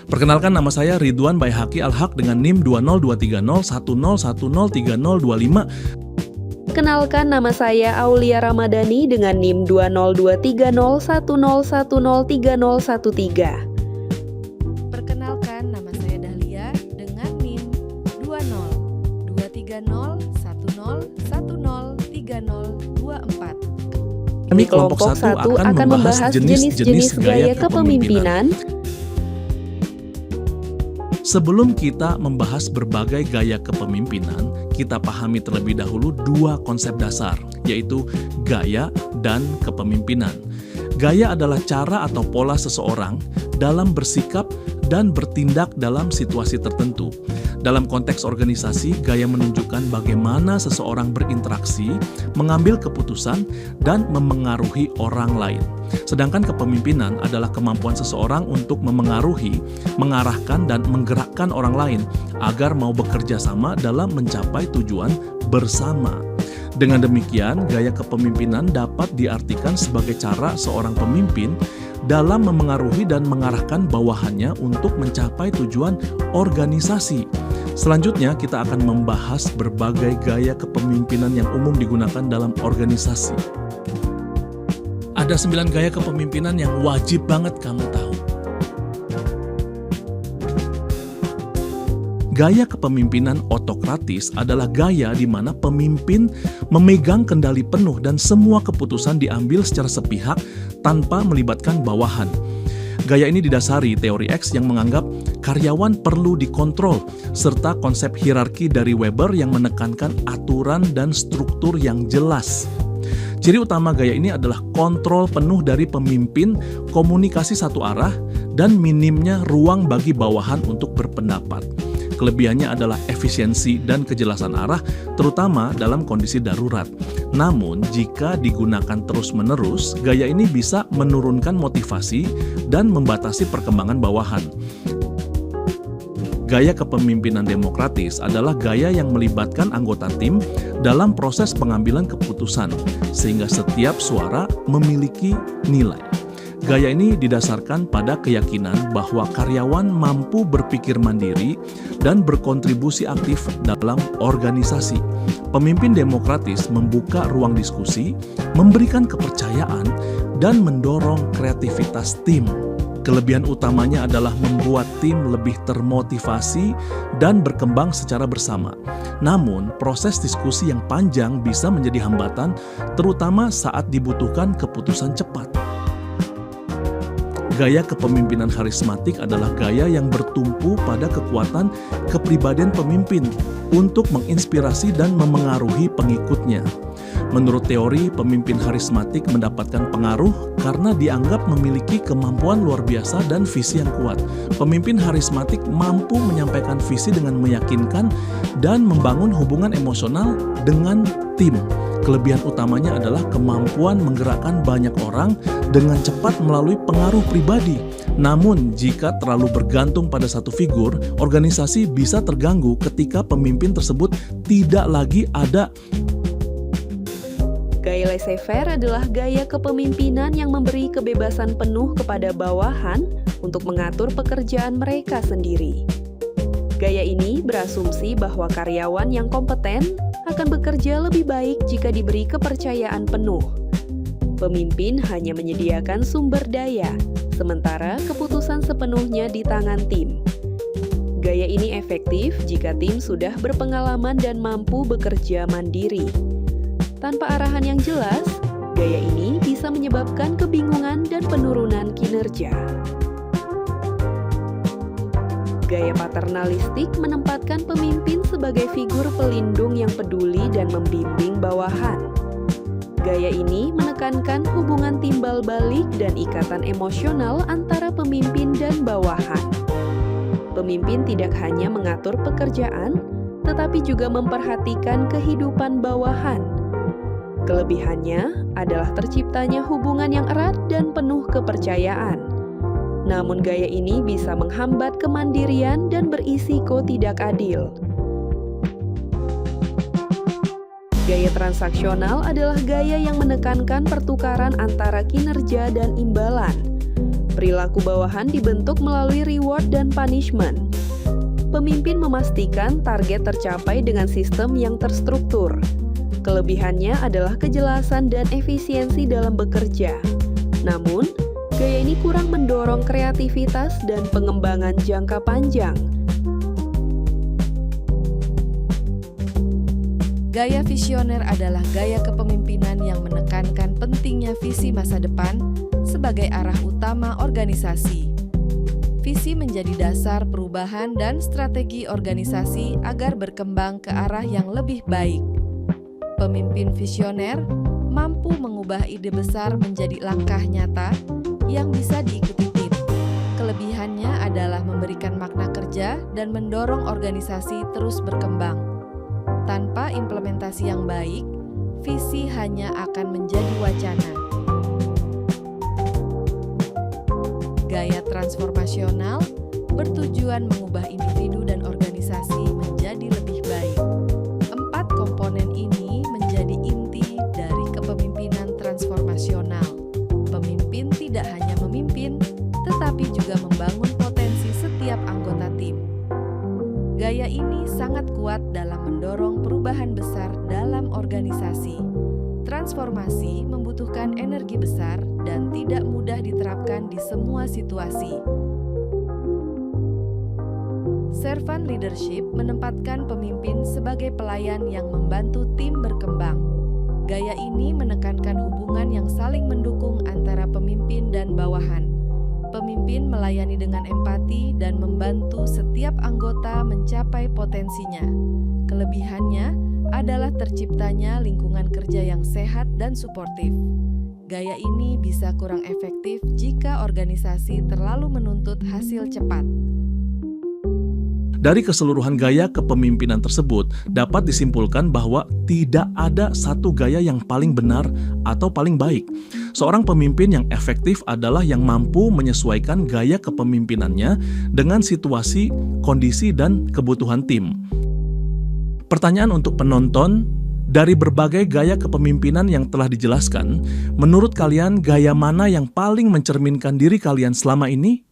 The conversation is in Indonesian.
Perkenalkan, nama saya Ridwan Baihaqi Al-Haq dengan NIM 2023010103025. Kenalkan, nama saya Aulia Ramadhani dengan NIM 2023010103013. Perkenalkan, nama saya Dahlia dengan NIM 2023010103024. Di kelompok 1 akan membahas jenis-jenis gaya kepemimpinan. Sebelum kita membahas berbagai gaya kepemimpinan, kita pahami terlebih dahulu dua konsep dasar, yaitu gaya dan kepemimpinan. Gaya adalah cara atau pola seseorang dalam bersikap dan bertindak dalam situasi tertentu. Dalam konteks organisasi, gaya menunjukkan bagaimana seseorang berinteraksi, mengambil keputusan, dan memengaruhi orang lain. Sedangkan kepemimpinan adalah kemampuan seseorang untuk memengaruhi, mengarahkan, dan menggerakkan orang lain agar mau bekerja sama dalam mencapai tujuan bersama. Dengan demikian, gaya kepemimpinan dapat diartikan sebagai cara seorang pemimpin dalam memengaruhi dan mengarahkan bawahannya untuk mencapai tujuan organisasi. Selanjutnya, kita akan membahas berbagai gaya kepemimpinan yang umum digunakan dalam organisasi. Ada 9 gaya kepemimpinan yang wajib banget kamu tahu. Gaya kepemimpinan otokratis adalah gaya di mana pemimpin memegang kendali penuh dan semua keputusan diambil secara sepihak tanpa melibatkan bawahan. Gaya ini didasari teori X yang menganggap karyawan perlu dikontrol, serta konsep hierarki dari Weber yang menekankan aturan dan struktur yang jelas. Ciri utama gaya ini adalah kontrol penuh dari pemimpin, komunikasi satu arah, dan minimnya ruang bagi bawahan untuk berpendapat. Kelebihannya adalah efisiensi dan kejelasan arah, terutama dalam kondisi darurat. Namun, jika digunakan terus-menerus, gaya ini bisa menurunkan motivasi dan membatasi perkembangan bawahan. Gaya kepemimpinan demokratis adalah gaya yang melibatkan anggota tim dalam proses pengambilan keputusan, sehingga setiap suara memiliki nilai. Gaya ini didasarkan pada keyakinan bahwa karyawan mampu berpikir mandiri dan berkontribusi aktif dalam organisasi. Pemimpin demokratis membuka ruang diskusi, memberikan kepercayaan, dan mendorong kreativitas tim. Kelebihan utamanya adalah membuat tim lebih termotivasi dan berkembang secara bersama. Namun, proses diskusi yang panjang bisa menjadi hambatan, terutama saat dibutuhkan keputusan cepat. Gaya kepemimpinan karismatik adalah gaya yang bertumpu pada kekuatan kepribadian pemimpin untuk menginspirasi dan memengaruhi pengikutnya. Menurut teori, pemimpin karismatik mendapatkan pengaruh karena dianggap memiliki kemampuan luar biasa dan visi yang kuat. Pemimpin karismatik mampu menyampaikan visi dengan meyakinkan dan membangun hubungan emosional dengan tim. Kelebihan utamanya adalah kemampuan menggerakkan banyak orang dengan cepat melalui pengaruh pribadi. Namun, jika terlalu bergantung pada satu figur, organisasi bisa terganggu ketika pemimpin tersebut tidak lagi ada. Gaya laissez-faire adalah gaya kepemimpinan yang memberi kebebasan penuh kepada bawahan untuk mengatur pekerjaan mereka sendiri. Gaya ini berasumsi bahwa karyawan yang kompeten akan bekerja lebih baik jika diberi kepercayaan penuh. Pemimpin hanya menyediakan sumber daya, sementara keputusan sepenuhnya di tangan tim. Gaya ini efektif jika tim sudah berpengalaman dan mampu bekerja mandiri. Tanpa arahan yang jelas, gaya ini bisa menyebabkan kebingungan dan penurunan kinerja. Gaya paternalistik menempatkan pemimpin sebagai figur pelindung yang peduli dan membimbing bawahan. Gaya ini menekankan hubungan timbal balik dan ikatan emosional antara pemimpin dan bawahan. Pemimpin tidak hanya mengatur pekerjaan, tetapi juga memperhatikan kehidupan bawahan. Kelebihannya adalah terciptanya hubungan yang erat dan penuh kepercayaan. Namun gaya ini bisa menghambat kemandirian dan berisiko tidak adil. Gaya transaksional adalah gaya yang menekankan pertukaran antara kinerja dan imbalan. Perilaku bawahan dibentuk melalui reward dan punishment. Pemimpin memastikan target tercapai dengan sistem yang terstruktur. Kelebihannya adalah kejelasan dan efisiensi dalam bekerja. Namun, gaya ini kurang mendorong kreativitas dan pengembangan jangka panjang. Gaya visioner adalah gaya kepemimpinan yang menekankan pentingnya visi masa depan sebagai arah utama organisasi. Visi menjadi dasar perubahan dan strategi organisasi agar berkembang ke arah yang lebih baik. Pemimpin visioner mampu mengubah ide besar menjadi langkah nyata yang bisa diikuti tim. Kelebihannya adalah memberikan makna kerja dan mendorong organisasi terus berkembang. Tanpa implementasi yang baik, visi hanya akan menjadi wacana. Gaya transformasional bertujuan mengubah individu dan organisasi menjadi lebih baik. 4 komponen ini menjadi inti dari kepemimpinan transformasional. Pemimpin tidak hanya memimpin, tetapi juga membangun potensi setiap anggota tim. Gaya ini sangat kuat dalam mendorong perubahan besar dalam organisasi. Transformasi membutuhkan energi besar dan tidak mudah diterapkan di semua situasi. Servant leadership menempatkan pemimpin sebagai pelayan yang membantu tim berkembang. Gaya ini menekankan hubungan yang saling mendukung antara pemimpin dan bawahan. Pemimpin melayani dengan empati dan membantu setiap anggota mencapai potensinya. Kelebihannya adalah terciptanya lingkungan kerja yang sehat dan suportif. Gaya ini bisa kurang efektif jika organisasi terlalu menuntut hasil cepat. Dari keseluruhan gaya kepemimpinan tersebut, dapat disimpulkan bahwa tidak ada satu gaya yang paling benar atau paling baik. Seorang pemimpin yang efektif adalah yang mampu menyesuaikan gaya kepemimpinannya dengan situasi, kondisi, dan kebutuhan tim. Pertanyaan untuk penonton, dari berbagai gaya kepemimpinan yang telah dijelaskan, menurut kalian gaya mana yang paling mencerminkan diri kalian selama ini?